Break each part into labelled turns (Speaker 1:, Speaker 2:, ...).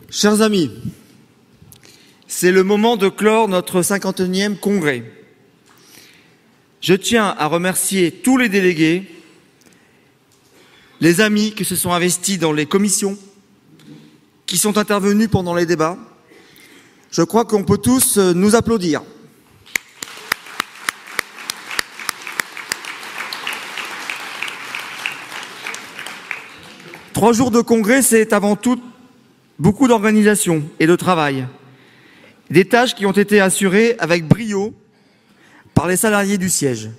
Speaker 1: Chers amis, c'est le moment de clore notre 51e congrès. Je tiens à remercier tous les délégués, les amis qui se sont investis dans les commissions, qui sont intervenus pendant les débats. Je crois qu'on peut tous nous applaudir. Trois jours de congrès, c'est avant tout beaucoup d'organisation et de travail. Des tâches qui ont été assurées avec brio par les salariés du siège.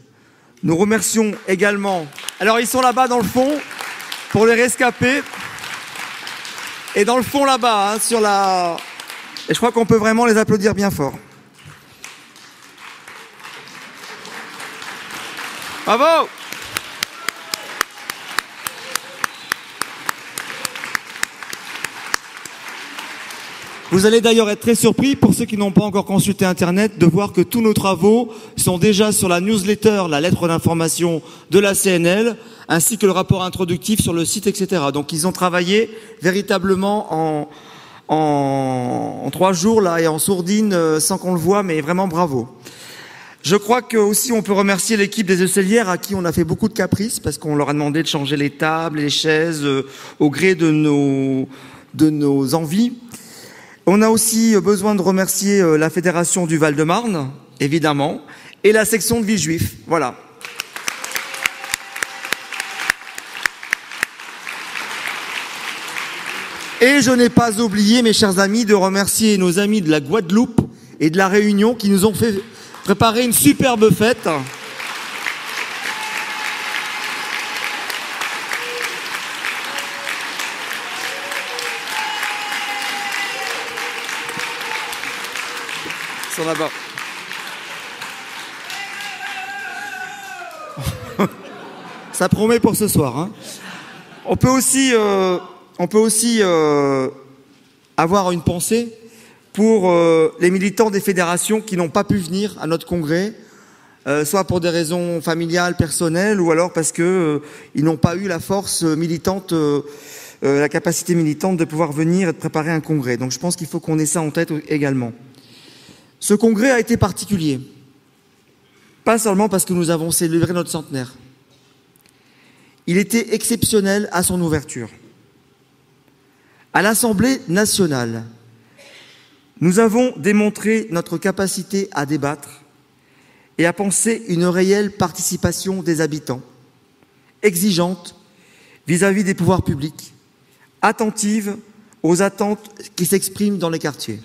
Speaker 1: Nous remercions également... Alors, ils sont là-bas dans le fond, pour les rescapés. Et dans le fond, là-bas, hein, sur la... Et je crois qu'on peut vraiment les applaudir bien fort. Bravo! Vous allez d'ailleurs être très surpris, pour ceux qui n'ont pas encore consulté Internet, de voir que tous nos travaux sont déjà sur la newsletter, la lettre d'information de la CNL, ainsi que le rapport introductif sur le site, etc. Donc ils ont travaillé véritablement en 3 jours là et en sourdine, sans qu'on le voie, mais vraiment bravo. Je crois que aussi on peut remercier l'équipe des Ecellières à qui on a fait beaucoup de caprices, parce qu'on leur a demandé de changer les tables, les chaises, au gré de nos envies. On a aussi besoin de remercier la Fédération du Val-de-Marne, évidemment, et la section de Villejuif. Voilà. Et je n'ai pas oublié, mes chers amis, de remercier nos amis de la Guadeloupe et de la Réunion qui nous ont fait préparer une superbe fête. Là-bas. Ça promet pour ce soir. Hein. On peut aussi avoir une pensée pour les militants des fédérations qui n'ont pas pu venir à notre congrès, soit pour des raisons familiales, personnelles, ou alors parce qu'ils n'ont pas eu la force militante, la capacité militante de pouvoir venir et de préparer un congrès. Donc je pense qu'il faut qu'on ait ça en tête également. Ce congrès a été particulier, pas seulement parce que nous avons célébré notre centenaire. Il était exceptionnel à son ouverture. À l'Assemblée nationale, nous avons démontré notre capacité à débattre et à penser une réelle participation des habitants, exigeante vis-à-vis des pouvoirs publics, attentive aux attentes qui s'expriment dans les quartiers.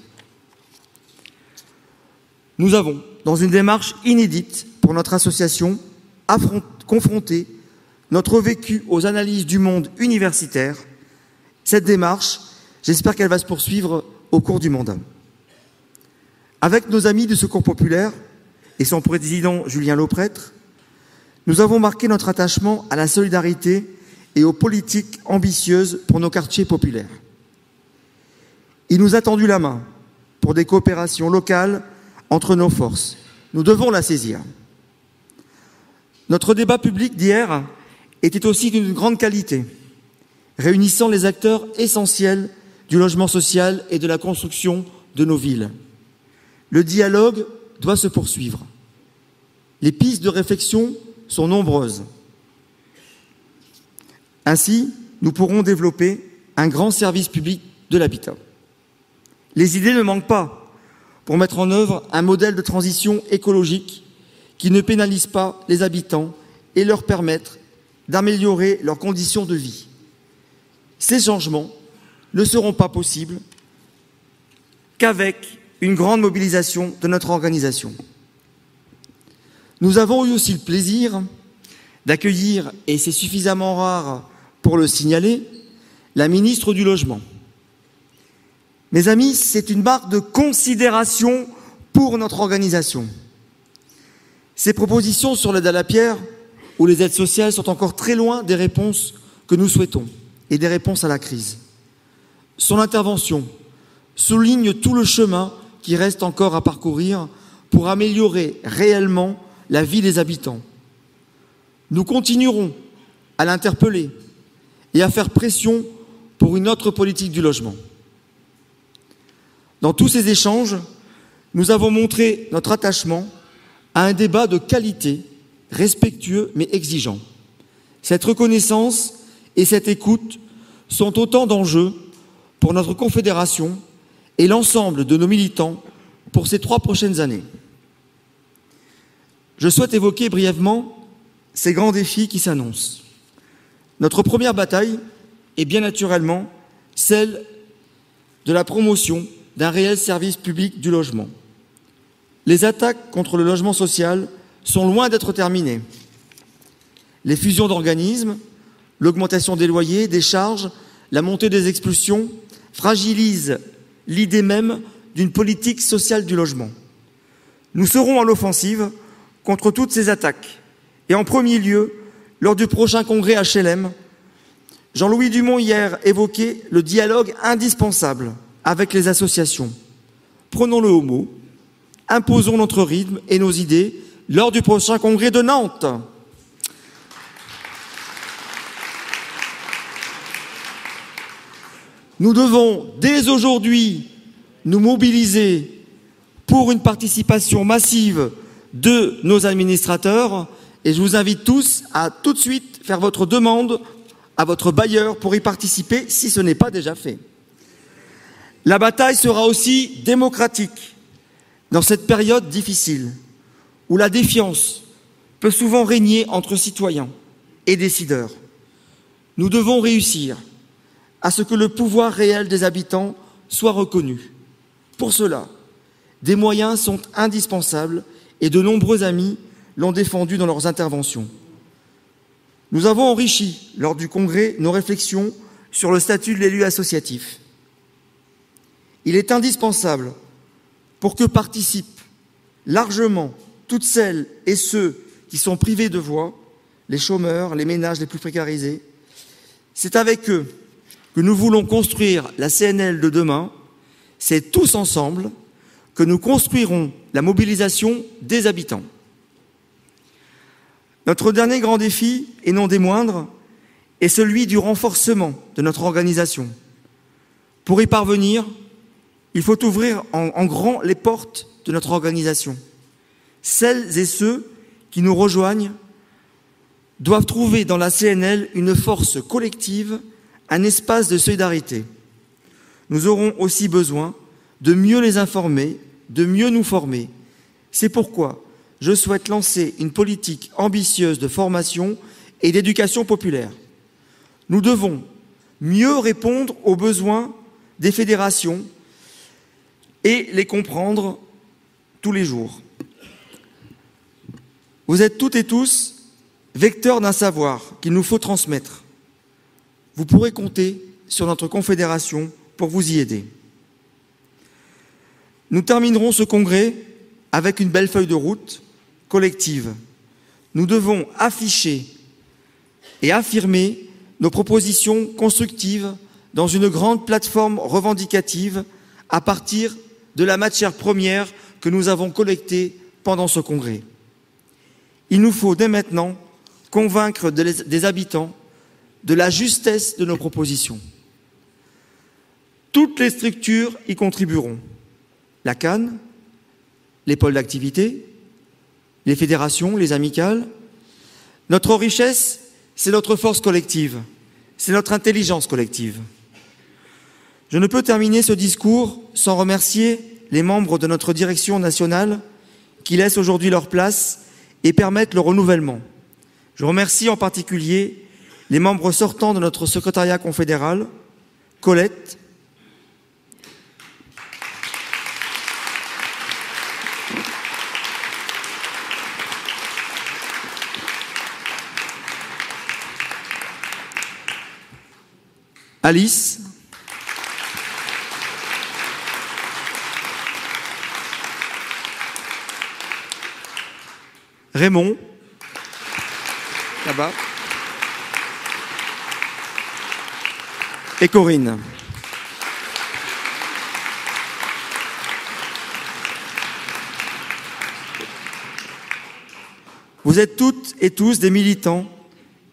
Speaker 1: Nous avons, dans une démarche inédite pour notre association, confronté notre vécu aux analyses du monde universitaire. Cette démarche, j'espère qu'elle va se poursuivre au cours du mandat. Avec nos amis du Secours populaire et son président Julien Lauprêtre, nous avons marqué notre attachement à la solidarité et aux politiques ambitieuses pour nos quartiers populaires. Il nous a tendu la main pour des coopérations locales entre nos forces. Nous devons la saisir. Notre débat public d'hier était aussi d'une grande qualité, réunissant les acteurs essentiels du logement social et de la construction de nos villes. Le dialogue doit se poursuivre. Les pistes de réflexion sont nombreuses. Ainsi, nous pourrons développer un grand service public de l'habitat. Les idées ne manquent pas pour mettre en œuvre un modèle de transition écologique qui ne pénalise pas les habitants et leur permettre d'améliorer leurs conditions de vie. Ces changements ne seront pas possibles qu'avec une grande mobilisation de notre organisation. Nous avons eu aussi le plaisir d'accueillir, et c'est suffisamment rare pour le signaler, la ministre du Logement. Mes amis, c'est une marque de considération pour notre organisation. Ces propositions sur l'aide à la pierre ou les aides sociales sont encore très loin des réponses que nous souhaitons et des réponses à la crise. Son intervention souligne tout le chemin qui reste encore à parcourir pour améliorer réellement la vie des habitants. Nous continuerons à l'interpeller et à faire pression pour une autre politique du logement. Dans tous ces échanges, nous avons montré notre attachement à un débat de qualité, respectueux mais exigeant. Cette reconnaissance et cette écoute sont autant d'enjeux pour notre Confédération et l'ensemble de nos militants pour ces 3 prochaines années. Je souhaite évoquer brièvement ces grands défis qui s'annoncent. Notre première bataille est bien naturellement celle de la promotion d'un réel service public du logement. Les attaques contre le logement social sont loin d'être terminées. Les fusions d'organismes, l'augmentation des loyers, des charges, la montée des expulsions fragilisent l'idée même d'une politique sociale du logement. Nous serons à l'offensive contre toutes ces attaques. Et en premier lieu, lors du prochain congrès HLM, Jean-Louis Dumont hier évoquait le dialogue indispensable avec les associations. Prenons-le au mot, imposons notre rythme et nos idées lors du prochain congrès de Nantes. Nous devons dès aujourd'hui nous mobiliser pour une participation massive de nos administrateurs et je vous invite tous à tout de suite faire votre demande à votre bailleur pour y participer si ce n'est pas déjà fait. La bataille sera aussi démocratique dans cette période difficile où la défiance peut souvent régner entre citoyens et décideurs. Nous devons réussir à ce que le pouvoir réel des habitants soit reconnu. Pour cela, des moyens sont indispensables et de nombreux amis l'ont défendu dans leurs interventions. Nous avons enrichi, lors du congrès, nos réflexions sur le statut de l'élu associatif. Il est indispensable pour que participent largement toutes celles et ceux qui sont privés de voix, les chômeurs, les ménages les plus précarisés. C'est avec eux que nous voulons construire la CNL de demain. C'est tous ensemble que nous construirons la mobilisation des habitants. Notre dernier grand défi, et non des moindres, est celui du renforcement de notre organisation. Pour y parvenir, il faut ouvrir en grand les portes de notre organisation. Celles et ceux qui nous rejoignent doivent trouver dans la CNL une force collective, un espace de solidarité. Nous aurons aussi besoin de mieux les informer, de mieux nous former. C'est pourquoi je souhaite lancer une politique ambitieuse de formation et d'éducation populaire. Nous devons mieux répondre aux besoins des fédérations et les comprendre tous les jours. Vous êtes toutes et tous vecteurs d'un savoir qu'il nous faut transmettre. Vous pourrez compter sur notre confédération pour vous y aider. Nous terminerons ce congrès avec une belle feuille de route collective. Nous devons afficher et affirmer nos propositions constructives dans une grande plateforme revendicative à partir de la matière première que nous avons collectée pendant ce congrès. Il nous faut dès maintenant convaincre des habitants de la justesse de nos propositions. Toutes les structures y contribueront. La CAN, les pôles d'activité, les fédérations, les amicales. Notre richesse, c'est notre force collective, c'est notre intelligence collective. Je ne peux terminer ce discours sans remercier les membres de notre direction nationale qui laissent aujourd'hui leur place et permettent le renouvellement. Je remercie en particulier les membres sortants de notre secrétariat confédéral, Colette, Alice, Raymond, là-bas, et Corinne. Vous êtes toutes et tous des militants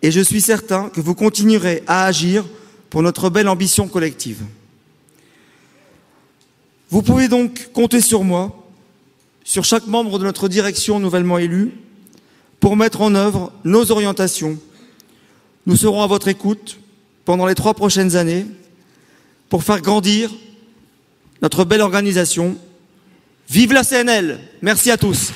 Speaker 1: et je suis certain que vous continuerez à agir pour notre belle ambition collective. Vous pouvez donc compter sur moi, sur chaque membre de notre direction nouvellement élu, pour mettre en œuvre nos orientations. Nous serons à votre écoute pendant les 3 prochaines années pour faire grandir notre belle organisation. Vive la CNL! Merci à tous.